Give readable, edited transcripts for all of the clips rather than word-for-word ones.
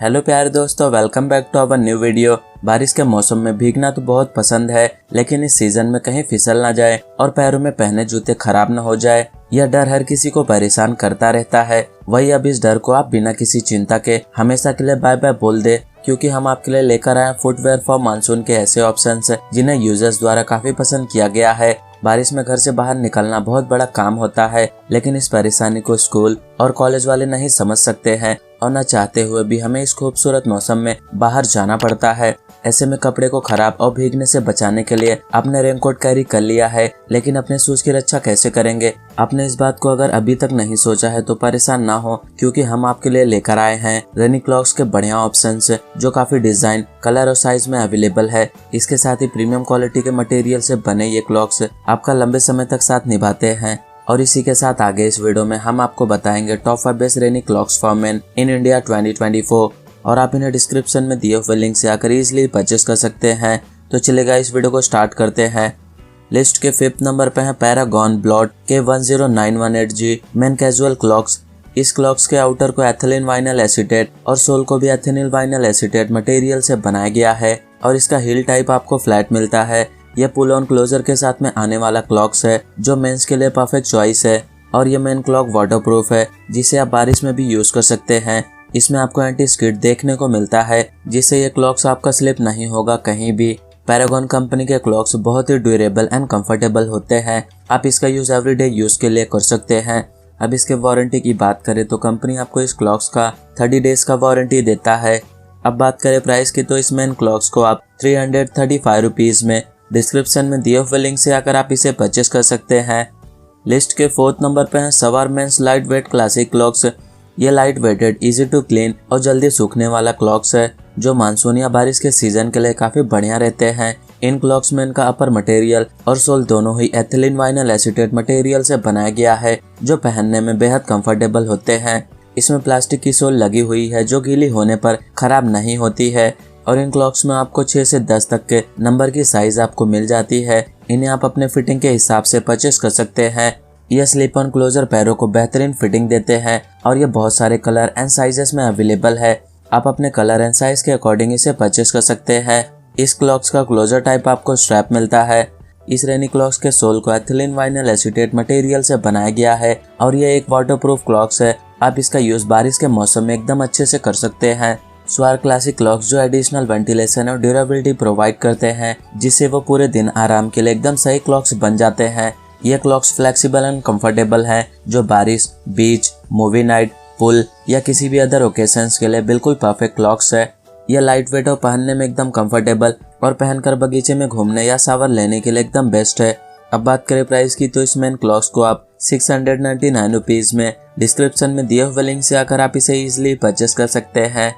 Hello प्यारे दोस्तों, welcome back to our new video. बारिश के मौसम में भीगना तो बहुत पसंद है, लेकिन इस सीजन में कहीं फिसल ना जाए और पैरों में पहने जूते खराब ना हो जाए, यह डर हर किसी को परेशान करता रहता है। वही अब इस डर को आप बिना किसी चिंता के हमेशा के लिए बाय बाय बोल दे, क्योंकि हम आपके लिए लेकर आए फुटवेयर फॉर मानसून के ऐसे ऑप्शंस जिन्हें यूजर्स द्वारा काफी पसंद किया गया है। बारिश में घर से बाहर निकलना बहुत बड़ा काम होता है, लेकिन इस परेशानी को स्कूल और कॉलेज वाले नहीं समझ सकते हैं और न चाहते हुए भी हमें इस खूबसूरत मौसम में बाहर जाना पड़ता है। ऐसे में कपड़े को खराब और भीगने से बचाने के लिए आपने रेनकोट कैरी कर लिया है, लेकिन अपने शूज की रक्षा कैसे करेंगे? आपने इस बात को अगर अभी तक नहीं सोचा है तो परेशान ना हो, क्योंकि हम आपके लिए लेकर आए हैं रेनी क्लॉक्स के बढ़िया ऑप्शंस जो काफी डिजाइन, कलर और साइज में अवेलेबल है। इसके साथ ही प्रीमियम क्वालिटी के मटेरियल से बने ये क्लॉक्स आपका लंबे समय तक साथ निभाते हैं। और इसी के साथ आगे इस वीडियो में हम आपको बताएंगे top 5 best rainy clocks for main in India 2024, और आप इन्हें डिस्क्रिप्शन में दिए हुए लिंक से आकर इजीली परचेस कर सकते हैं। तो चलेगा, इस वीडियो को स्टार्ट करते हैं। लिस्ट के 5th नंबर पे है पैरागॉन ब्लॉट के 10918G मेन कैजुअल क्लॉक्स। इस क्लॉक्स के आउटर को एथिलीन वाइनल एसीटेट और सोल को भी एथिलीन वाइनल एसीटेट मटेरियल से बनाया गया है, और इसका हील टाइप आपको फ्लैट मिलता है। यह पुल ऑन क्लोजर के साथ में आने वाला क्लॉक्स है जो मेंस के लिए परफेक्ट चॉइस है, और यह मेन क्लॉक वाटरप्रूफ है जिसे आप बारिश में भी यूज कर सकते हैं। इसमें आपको एंटी स्किड देखने को मिलता है, जिससे ये क्लॉक्स आपका स्लिप नहीं होगा कहीं भी। पैरागॉन कंपनी के क्लॉक्स बहुत ही ड्यूरेबल एंड कंफर्टेबल होते हैं। आप इसका यूज एवरीडे यूज के लिए कर सकते हैं। अब इसके वारंटी की बात करें तो कंपनी आपको इस क्लॉक्स का 30 डेज का वारंटी देता है। अब बात करें प्राइस की तो इस मेन क्लॉक्स को आप 335 रुपीज में डिस्क्रिप्शन में दिए हुए लिंक से आकर आप इसे परचेस कर सकते हैं। लिस्ट के 4th नंबर पे है सवार men's light weight classic clogs. ये light weighted, easy to clean और जल्दी सूखने वाला क्लॉक्स है जो मानसून या बारिश के सीजन के लिए काफी बढ़िया रहते हैं। इन क्लॉक्स में इनका अपर मटेरियल और सोल दोनों ही एथिलीन वाइनल एसीटेट मटेरियल से बनाया गया है, जो पहनने में बेहद कंफर्टेबल होते हैं। इसमें प्लास्टिक की सोल लगी हुई है जो गीली होने पर खराब नहीं होती है, और इन क्लॉक्स में आपको 6 से 10 तक के नंबर की साइज आपको मिल जाती है। इन्हें आप अपने फिटिंग के हिसाब से परचेस कर सकते हैं। यह स्लिप ऑन क्लोजर पैरों को बेहतरीन फिटिंग देते हैं, और ये बहुत सारे कलर एंड साइजेस में अवेलेबल है। आप अपने कलर एंड साइज के अकॉर्डिंग इसे परचेस कर सकते हैं। इस क्लॉक्स का क्लोजर टाइप आपको स्ट्रैप मिलता है। इस रेनी क्लॉक्स के सोल को एथिलीन वाइनल एसीटेट मटेरियल से बनाया गया है, और यह एक वाटरप्रूफ क्लॉक्स है। आप इसका यूज बारिश के मौसम में एकदम अच्छे से कर सकते हैं। स्वार क्लासिक क्लॉक्स जो एडिशनल वेंटिलेशन और ड्यूरेबिलिटी प्रोवाइड करते हैं, जिससे वो पूरे दिन आराम के लिए एकदम सही क्लॉक्स बन जाते हैं। ये क्लॉक्स फ्लेक्सिबल एंड कंफर्टेबल हैं, जो बारिश, बीच, मूवी नाइट, पुल या किसी भी अदर ओकेशंस के लिए बिल्कुल परफेक्ट क्लॉक्स है। यह लाइट वेट और पहनने में एकदम कंफर्टेबल, और पहनकर बगीचे में घूमने या शावर लेने के लिए एकदम बेस्ट है। अब बात करें प्राइस की तो इस मेन क्लॉक्स को आप 699 रुपीज में डिस्क्रिप्शन में दिए हुए लिंक से आकर आप इसे इजिली परचेस कर सकते हैं।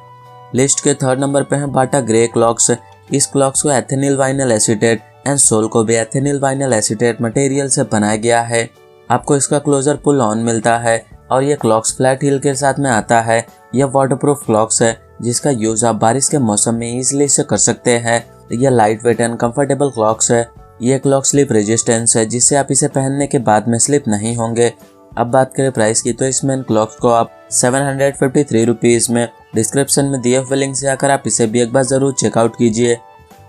लिस्ट के 3rd नंबर पे है बाटा ग्रे क्लॉक्स। इस क्लॉक्स को ethylene vinyl acetate and sole को भी एथिलीन वाइनल एसीटेट मटेरियल से बनाया गया है। आपको इसका क्लोजर पुल ऑन मिलता है, और ये क्लॉक्स फ्लैट हील के साथ में आता है। यह वाटरप्रूफ क्लॉक्स है जिसका यूज आप बारिश के मौसम में इजीली से कर सकते हैं। यह light weight and comfortable clocks है। यह क्लॉक स्लिप रेजिस्टेंस है, जिससे आप इसे पहनने के बाद में स्लिप नहीं होंगे। अब बात करें प्राइस की तो इस मेन क्लॉक्स को आप 753 रुपीज में डिस्क्रिप्शन में दिए हुए लिंक से आकर आप इसे भी एक बार जरूर चेकआउट कीजिए।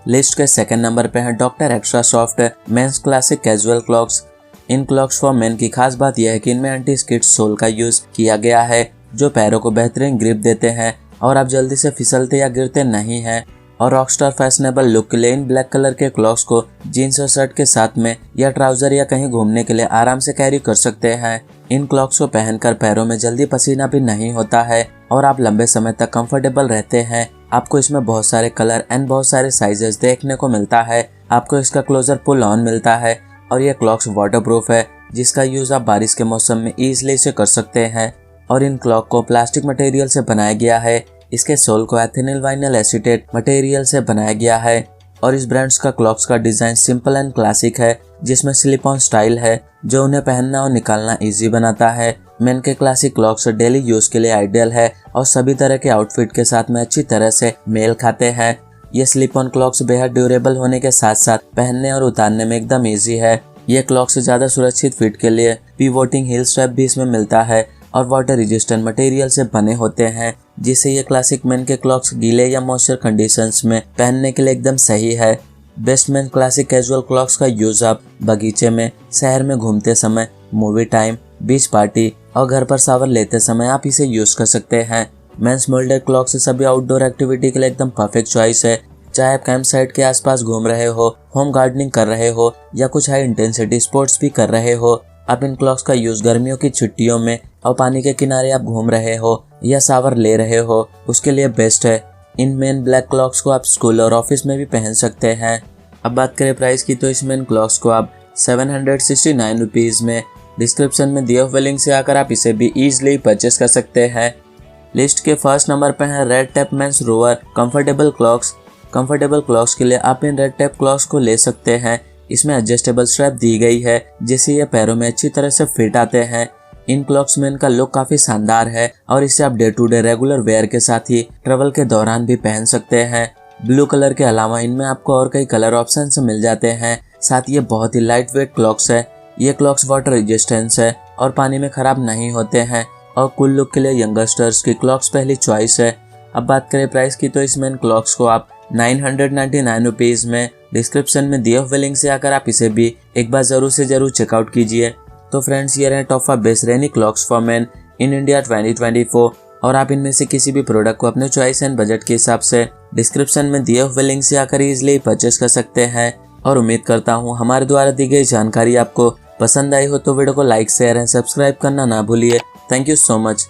लिस्ट के 2nd नंबर पे है doctor extra soft men's classic casual clogs. In clogs for men की खास बात यह है कि इनमें एंटी स्किड सोल का यूज किया गया है, जो पैरों को बेहतरीन ग्रिप देते हैं, और आप जल्दी से फिसलते या गिरते नहीं हैं। और रॉकस्टार फैशनेबल लुक के लिए इन ब्लैक कलर के क्लॉक्स को जीन्स और शर्ट के साथ में या ट्राउजर या कहीं घूमने के लिए आराम से कैरी कर सकते हैं। इन क्लॉक्स को पहनकर पैरों में जल्दी पसीना भी नहीं होता है, और आप लंबे समय तक कंफर्टेबल रहते हैं। आपको इसमें बहुत सारे कलर एंड बहुत सारे साइजेस देखने को मिलता है। आपको इसका क्लोजर पुल ऑन मिलता है, और यह क्लॉक्स वाटरप्रूफ है, जिसका यूज आप बारिश के मौसम में इजीली से कर सकते हैं। और इन क्लॉक को प्लास्टिक मटेरियल से बनाया गया है। इसके सोल को एथिलीन वाइनल एसीटेट मटेरियल से बनाया गया है, और इस ब्रांड्स का क्लॉक्स का डिजाइन सिंपल एंड क्लासिक है, जिसमें स्लिप ऑन स्टाइल है जो उन्हें पहनना और निकालना इजी बनाता है। मेन के क्लासिक क्लॉक्स डेली यूज के लिए आइडियल है, और सभी तरह के आउटफिट के साथ में अच्छी तरह से मेल खाते हैं। ये स्लिप ऑन क्लॉक्स बेहद ड्यूरेबल होने के साथ साथ पहनने और उतारने में एकदम ईजी है। ये क्लॉक्स ज्यादा सुरक्षित फिट के लिए पिवोटिंग हील स्ट्रैप भी इसमें मिलता है, और वाटर रेजिस्टेंट मटेरियल से बने होते हैं। जिससे ये क्लासिक मैन के क्लॉक्स गीले या मॉइस्चर कंडीशंस में पहनने के लिए एकदम सही है। Best man classic casual clocks का यूज आप बगीचे में, शहर में घूमते समय, मूवी टाइम, बीच पार्टी और घर पर शावर लेते समय आप इसे यूज कर सकते हैं। मेंस मोल्डेड क्लॉक्स सभी आउटडोर एक्टिविटी के लिए एकदम परफेक्ट चॉइस है। चाहे आप कैंप साइट के आसपास घूम रहे हो, होम गार्डनिंग कर रहे हो या कुछ हाई इंटेंसिटी स्पोर्ट्स भी कर रहे हो, आप इन क्लॉक्स का यूज गर्मियों की छुट्टियों में और पानी के किनारे आप घूम रहे हो या शावर ले रहे हो, उसके लिए बेस्ट है। इन मेन ब्लैक क्लॉक्स को आप स्कूल और ऑफिस में भी पहन सकते हैं। अब बात करें प्राइस की, तो इस मेन क्लॉक्स को आप 769 रुपीज़ में डिस्क्रिप्शन में दिए हुए लिंक से आकर आप इसे भी ईजिली परचेस कर सकते हैं। लिस्ट के फर्स्ट नंबर पर है Red Tape men's Rover comfortable clogs. Comfortable clogs के लिए आप इन रेड टैप क्लॉक्स को ले सकते हैं। इसमें एडजस्टेबल स्ट्रैप दी गई है जिससे ये पैरों में अच्छी तरह से फिट आते हैं। इन क्लॉक्स में इनका लुक काफी शानदार है और इसे आप day to day regular wear के साथ ही ट्रेवल के दौरान भी पहन सकते हैं। ब्लू कलर के अलावा इनमें आपको और कई कलर ऑप्शन मिल जाते हैं। साथ ये बहुत ही लाइट वेट क्लॉक्स है। ये क्लॉक्स वाटर रेजिस्टेंस है और पानी में खराब नहीं होते हैं और कुल लुक के लिए यंगस्टर्स की क्लॉक्स पहली चॉइस है। अब बात करें प्राइस की, तो इस मेन क्लॉक्स को आप 999 रुपीज़ में डिस्क्रिप्शन में दिए हुए लिंक से आकर आप इसे भी एक बार जरूर से जरूर चेकआउट कीजिए। तो फ्रेंड्स, ये रहे top 5 best rainy clocks for main in India 2024 और आप इनमें से किसी भी प्रोडक्ट को अपने चॉइस एंड बजट के हिसाब से डिस्क्रिप्शन में दिए हुए लिंक से आकर इजीली परचेस कर सकते हैं। और उम्मीद करता हूँ हमारे द्वारा दी गई जानकारी आपको पसंद आई हो, तो वीडियो को लाइक, शेयर एंड सब्सक्राइब करना ना भूलिए। Thank you so much.